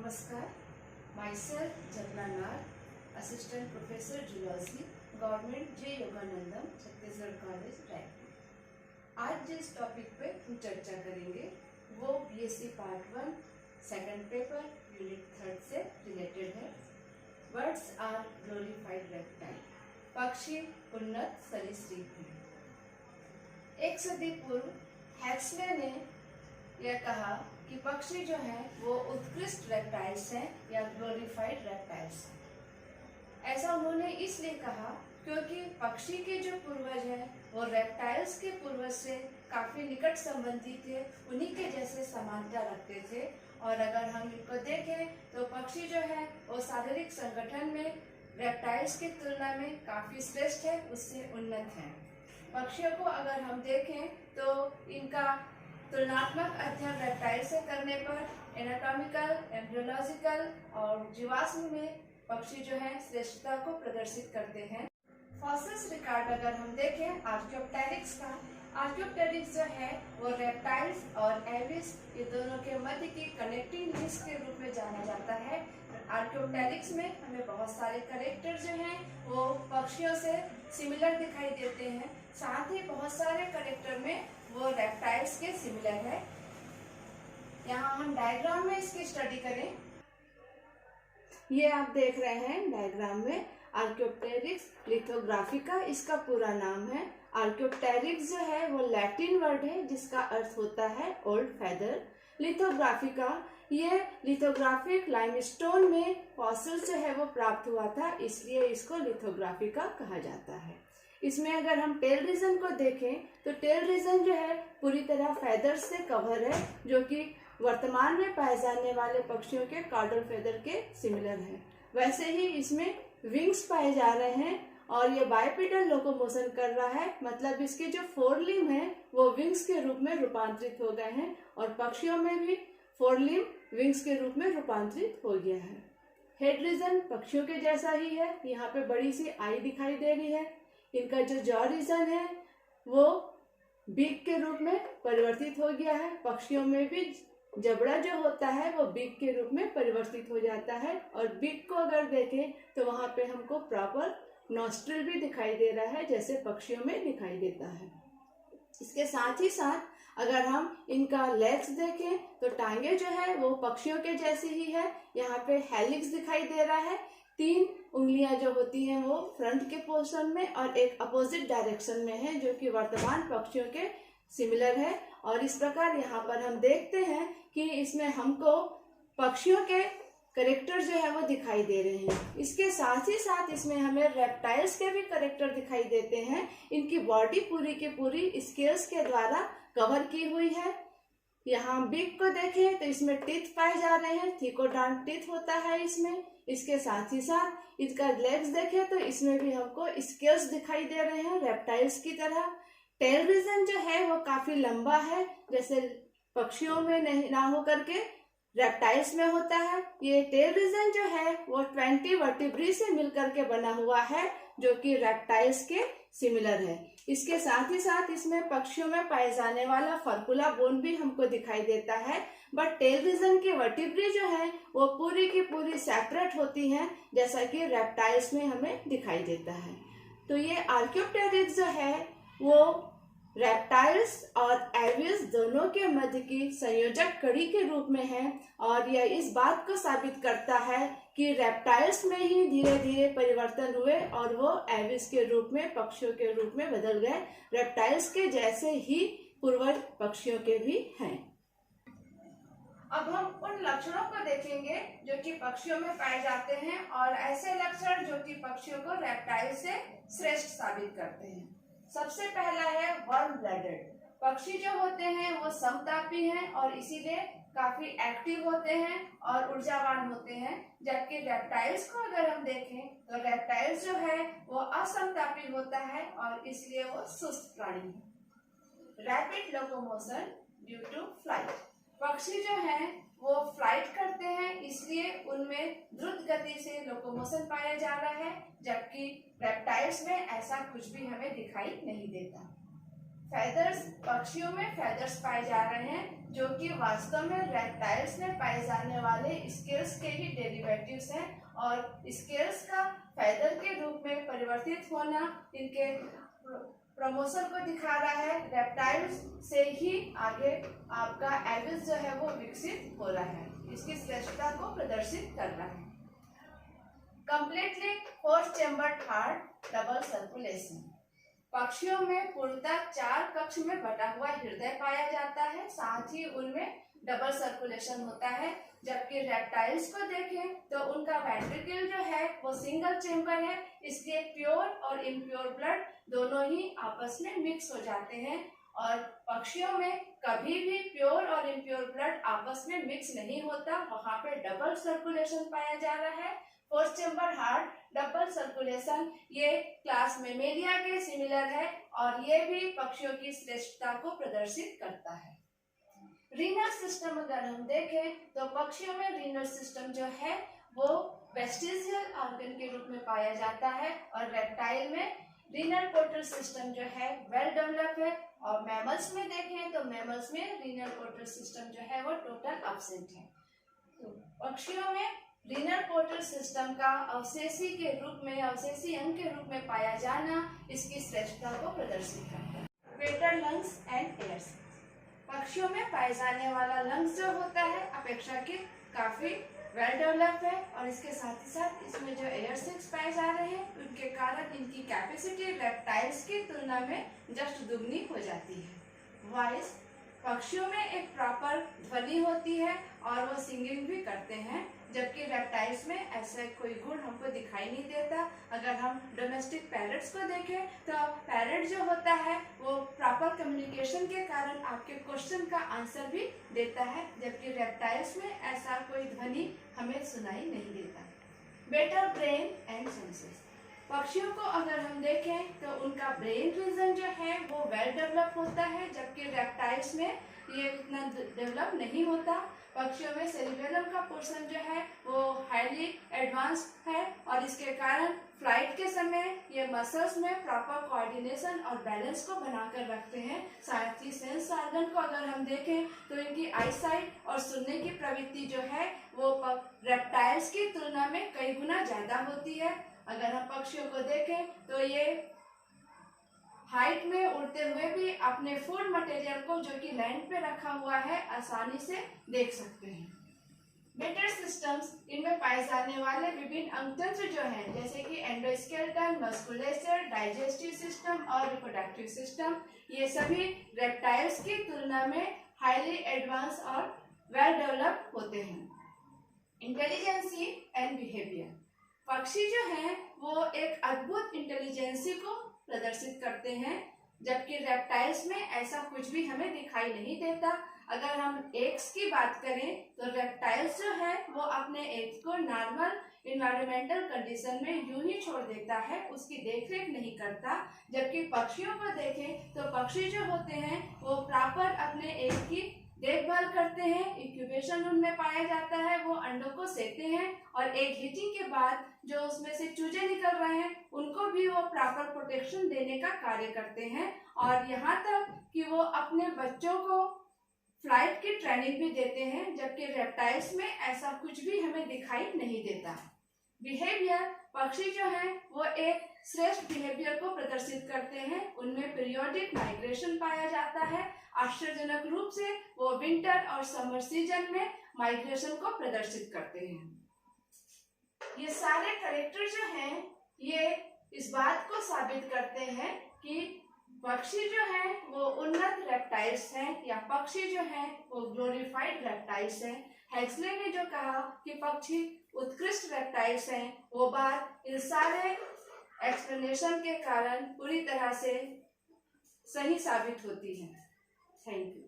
नमस्कार, myself Jagna Nar, Assistant Professor Zoology, government J Yoganandam Chhattisgarh college Raipur. आज जिस टॉपिक पे हम चर्चा करेंगे वो BSc part 1 second paper unit 3 से रिलेटेड है। बर्ड्स आर ग्लोरीफाइड रेप्टाइल, पक्षी उन्नत सरीसृप हैं। एक सदी पूर्व हैक्सले ने यह कहा कि पक्षी जो हैं वो उत्कृष्ट रेप्टाइल्स हैं या ग्लोरीफाइड रेप्टाइल्स हैं। ऐसा उन्होंने इसलिए कहा क्योंकि पक्षी के जो पूर्वज हैं वो रेप्टाइल्स के पूर्वज से काफी निकट संबंधी थे, उन्हीं के जैसे समानता रखते थे। और अगर हम इनको देखें तो पक्षी जो है वो शारीरिक संगठन में रेप्टाइल्स की तुलना में काफी श्रेष्ठ है, उससे उन्नत है। पक्षियों को अगर हम देखें तो इनका तुलनात्मक अध्ययन रेप्टाइल से करने पर एनाटॉमिकल, एम्ब्रियोलॉजिकल और जीवाश्म में पक्षी जो है श्रेष्ठता को प्रदर्शित करते हैं। फॉसिल्स रिकॉर्ड अगर हम देखें आर्कियोप्टेरिक्स का, आर्कियोप्टेरिक्स जो है वो रेप्टाइल्स और एविस ये दोनों के मध्य की कनेक्टिंग लिंक्स के रूप में जाना जाता है। आर्कियोप्टेरिक्स में हमें बहुत सारे कैरेक्टर जो हैं वो पक्षियों से सिमिलर दिखाई देते हैं, साथ ही बहुत सारे कैरेक्टर में वो रेप्टाइल्स के सिमिलर है। यहाँ हम डायग्राम में इसकी स्टडी करें। ये आप देख रहे हैं डायग्राम में आर्कियोप्टेरिक्स लिथोग्राफिका इसका पूरा नाम है। आर्कियोप्टेरिक्स जो है वो लैटिन वर्ड है जिसका अर्थ होता है ओल्ड फेदर। लिथोग्राफिका ये लिथोग्राफिक लाइमस्टोन में फॉसिल जो है वो प्राप्त हुआ था, इसलिए इसको लिथोग्राफिका कहा जाता है। इसमें अगर हम टेल रीजन को देखें तो टेल रीजन जो है पूरी तरह फेदर से कवर है, जो कि वर्तमान में पाए जाने वाले पक्षियों के कॉर्डल फेदर के सिमिलर है। वैसे ही इसमें विंग्स पाए जा रहे हैं और ये बाइपेडल लोकोमोशन कर रहा है, मतलब इसके जो फोर लिम्ब है वो विंग्स के रूप में रूपांतरित हो गए हैं और पक्षियों में भी फोर लिम्ब विंग्स के रूप में रूपांतरित हो गया है। हेड रीजन पक्षियों के जैसा ही है, यहाँ पे बड़ी सी आई दिखाई दे रही है। इनका जो जॉ रीजन है वो बीक के रूप में परिवर्तित हो गया है। पक्षियों में भी जबड़ा जो होता है वो बीक के रूप में परिवर्तित हो जाता है और बीक को अगर देखें तो वहां पे हमको प्रॉपर नॉस्ट्रिल भी दिखाई दे रहा है जैसे पक्षियों में दिखाई देता है। इसके साथ ही साथ अगर हम इनका लेग्स देखें तो टांगे जो है वो पक्षियों के जैसी ही है। यहाँ पे हेलिक्स दिखाई दे रहा है, 3 उंगलियां जो होती हैं वो फ्रंट के पोर्शन में और एक अपोजिट डायरेक्शन में है, जो कि वर्तमान पक्षियों के सिमिलर है। और इस प्रकार यहाँ पर हम देखते हैं कि इसमें हमको पक्षियों के कैरेक्टर जो है वो दिखाई दे रहे हैं। इसके साथ ही साथ इसमें हमें रेप्टाइल्स के भी कैरेक्टर दिखाई देते हैं। इनकी बॉडी पूरी की पूरी स्केल्स के द्वारा कवर की हुई है। यहाँ बीक को देखें तो इसमें टीथ पाए जा रहे हैं, थीकोडॉन्ट टीथ होता है इसमें। इसके साथ ही साथ इसका लेग्स देखें तो इसमें भी हमको स्केल्स दिखाई दे रहे हैं रेप्टाइल्स की तरह। टेल रीजन जो है वो काफी लंबा है, जैसे पक्षियों में नहीं ना हो करके रेप्टाइल्स में होता है। ये टेल रीजन जो है वो 20 वर्टिब्री से मिलकर के बना हुआ है, जो कि रेप्टाइल्स के सिमिलर है। इसके साथ ही साथ इसमें पक्षियों में पाए जाने वाला फर्कुला बोन भी हमको दिखाई देता है, बट टेल रीजन की वर्टिब्री जो है वो पूरी की पूरी सेपरेट होती हैं, जैसा कि रेप्टाइल्स में हमें दिखाई देता है। तो ये आर्कियोप्टेरिक्स जो है वो रेप्टाइल्स और एविस दोनों के मध्य की संयोजक कड़ी के रूप में है और यह इस बात को साबित करता है कि रेप्टाइल्स में ही धीरे धीरे परिवर्तन हुए और वो एविस के रूप में, पक्षियों के रूप में बदल गए। रेप्टाइल्स के जैसे ही पूर्वज पक्षियों के भी हैं। अब हम उन लक्षणों को देखेंगे जो कि पक्षियों में पाए जाते हैं और ऐसे लक्षण जो कि पक्षियों को रेप्टाइल से श्रेष्ठ साबित करते हैं। सबसे पहला है वार्म ब्लडेड। पक्षी जो होते हैं वो समतापी हैं और इसीलिए काफी एक्टिव होते हैं और ऊर्जावान होते हैं, जबकि रेप्टाइल्स को अगर हम देखें तो रेप्टाइल्स जो है वो असमतापी होता है और इसलिए वो सुस्त प्राणी है। Rapid locomotion due to flight. पक्षी जो है वो फ्लाइट करते हैं, इसलिए उनमें द्रुत गति से लोकोमोशन पाया जा रहा है, जबकि रेप्टाइल्स में ऐसा कुछ भी हमें दिखाई नहीं देता। फेदर्स, पक्षियों में फेदर्स पाए जा रहे हैं जो कि वास्तव में रेप्टाइल्स में पाए जाने वाले स्केल्स के ही डेरिवेटिव्स हैं, और स्केल्स का फेदर के रूप में परिवर्तित होना इनके प्रमोशन को दिखा रहा है। रेप्टाइल्स से ही आगे आपका एविस जो है वो विकसित हो रहा है, इसकी श्रेष्ठता को प्रदर्शित कर रहा है। Completely 4 chambered heart double circulation, पक्षियों में पूर्णतः 4 कक्ष में बटा हुआ हृदय पाया जाता है, साथ ही उनमें डबल सर्कुलेशन होता है। जबकि रेप्टाइल्स को देखें तो उनका वेंट्रिकल जो है वो सिंगल चेम्बर है, इसके प्योर और इम्प्योर ब्लड दोनों ही आपस में मिक्स हो जाते हैं, और पक्षियों में कभी भी प्योर और इम्प्योर ब्लड आपस में मिक्स नहीं होता, वहां पे डबल सर्कुलेशन पाया जा रहा है। 4 चैम्बर हार्ट डबल सर्कुलेशन ये क्लास मेमेलिया के सिमिलर है, और ये भी पक्षियों की श्रेष्ठता को प्रदर्शित करता है। रीनल सिस्टम अगर हम देखें तो पक्षियों में रीनल सिस्टम जो है वो वेस्टिजियल ऑर्गन के रूप में पाया जाता है, और रेप्टाइल में रीनल पोर्टल सिस्टम जो है वेल डेवलप है, और मैमल्स में देखें तो मैमल्स में रीनल पोर्टल सिस्टम जो है वो टोटल एब्सेंट है। तो पक्षियों में रीनल पोर्टल सिस्टम का अवशेषी के रूप में, अवशेषी अंग के रूप में पाया जाना इसकी श्रेष्ठता को प्रदर्शित करता है। पेटर लंग्स एंड एयर्स, पक्षियों में पाए जाने वाला लंग्स जो होता है अपेक्षाकृत काफी वेल डेवलप है, और इसके साथ ही साथ इसमें जो एयर सेक्स पाए जा रहे हैं उनके कारण इनकी कैपेसिटी रेप्टाइल्स की तुलना में जस्ट दुगनी हो जाती है। वॉइस, पक्षियों में एक प्रॉपर ध्वनि होती है और वो सिंगिंग भी करते हैं, जबकि रेप्टाइल्स में ऐसा कोई गुण हमको दिखाई नहीं देता। अगर हम डोमेस्टिक पैरट्स को देखें तो पैरट जो होता है वो प्रॉपर कम्युनिकेशन के कारण आपके क्वेश्चन का आंसर भी देता है, जबकि रेप्टाइल्स में ऐसा कोई ध्वनि हमें सुनाई नहीं देता। बेटर ब्रेन एंड सेंसेस, पक्षियों को अगर हम देखें तो उनका ब्रेन रीजन जो है वो वेल डेवलप होता है, जबकि रेप्टाइल्स में ये इतना डेवलप नहीं होता। पक्षियों में सेरिबेलम का पोर्शन जो है वो हाईली एडवांस्ड है, और इसके कारण फ्लाइट के समय ये मसल्स में प्रॉपर कोऑर्डिनेशन और बैलेंस को बनाकर रखते हैं। साथ ही सेंस ऑर्गन को अगर हम देखें तो इनकी आईसाइट और सुनने की प्रवृत्ति जो है वो रेप्टाइल्स की तुलना में कई गुना ज्यादा होती है। अगर हम पक्षियों को देखें तो ये हाइट में उड़ते हुए भी अपने फूड मटेरियल को जो कि लैंड पे रखा हुआ है आसानी से देख सकते हैं। बेटर सिस्टम्स, इनमें पाए जाने वाले विभिन्न अंगतंत्र जो हैं जैसे कि एंडोस्केलेटन, मस्कुलेचर, डाइजेस्टिव सिस्टम और रिप्रोडक्टिव सिस्टम, ये सभी रेप्टाइल्स की तुलना में हाईली एडवांस और वेल डेवलप होते हैं। इंटेलिजेंसी एंड बिहेवियर, पक्षी जो हैं वो एक अद्भुत इंटेलिजेंसी को प्रदर्शित करते हैं, जबकि रेप्टाइल्स में ऐसा कुछ भी हमें दिखाई नहीं देता। अगर हम एग्स की बात करें तो रेप्टाइल्स जो है वो अपने एग्स को नॉर्मल इन्वायरमेंटल कंडीशन में यूं ही छोड़ देता है, उसकी देखरेख नहीं करता। जबकि पक्षियों को देखें तो पक्षी जो होते हैं वो प्रॉपर अपने एग की देखभाल करते हैं, इंक्यूबेशन उनमें पाया जाता है, वो अंडों को सेकते हैं, और एग हीटिंग के बाद जो उसमें से चूजे निकल रहे हैं उनको भी वो प्रॉपर प्रोटेक्शन देने का कार्य करते हैं, और यहाँ तक कि वो अपने बच्चों को फ्लाइट की ट्रेनिंग भी देते हैं, जबकि रेप्टाइल्स में ऐसा कुछ भी हमें दिखाई नहीं देता। बिहेवियर, पक्षी जो है वो एक श्रेष्ठ बिहेवियर को प्रदर्शित करते हैं, उनमें पीरियोडिक माइग्रेशन पाया जाता है। आश्चर्यजनक रूप से वो विंटर और समर सीजन में माइग्रेशन को प्रदर्शित करते हैं। ये सारे कैरेक्टर जो हैं ये इस बात को साबित करते हैं कि पक्षी जो है वो उन्नत रेप्टाइल्स हैं, या पक्षी जो है वो ग्लोरीफाइड रेप्टाइल्स हैं। हेक्सले ने जो कहा कि पक्षी उत्कृष्ट रेप्टाइल्स हैं, वो बात इन सारे एक्सप्लेनेशन के कारण पूरी तरह से सही साबित होती है। Thank you.